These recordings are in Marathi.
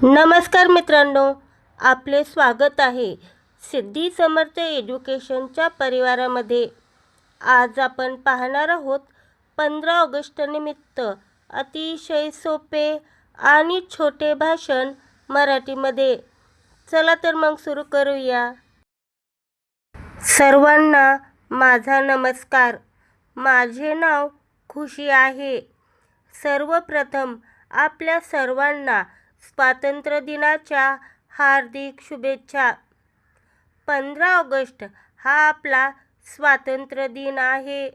नमस्कार मित्रांनो, आपले स्वागत आहे सिद्धी समर्थ एज्युकेशनच्या परिवारामध्ये। आज आपण पाहणार आहोत 15 ऑगस्ट निमित्त अतिशय सोपे आणि छोटे भाषण मराठीमध्ये। चला तर मग सुरू करूया। सर्वांना माझा नमस्कार। माझे नाव खुशी आहे। सर्वप्रथम आपल्या सर्वांना स्वातंत्र्य दिनाच्या हार्दिक शुभेच्छा। 15 ऑगस्ट हा आपला स्वातंत्र्य दिन आहे।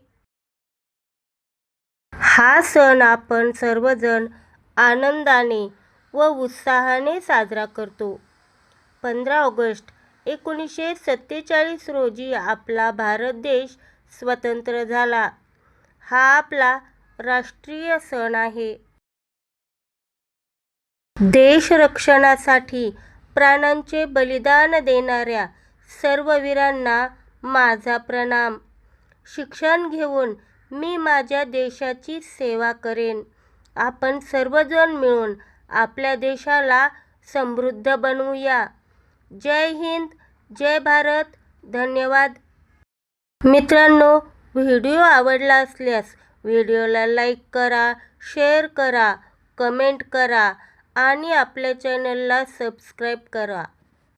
हा सण आपण सर्वजण आनंदाने व उत्साहाने साजरा करतो। 15 ऑगस्ट 1947 रोजी आपला भारत देश स्वतंत्र झाला। हा आपला राष्ट्रीय सण आहे। देश रक्षणासाठी प्राणांचे बलिदान देणाऱ्या सर्व वीरांना माझा प्रणाम। शिक्षण घेऊन मी माझ्या देशाची सेवा करेन। आपण सर्वजण मिळून आपल्या देशाला समृद्ध बनवूया। जय हिंद, जय भारत, धन्यवाद। मित्रांनो, व्हिडिओ आवडला असल्यास व्हिडिओला लाईक करा, शेअर करा, कमेंट करा आणि आपल्या चॅनलला सबस्क्राईब करा।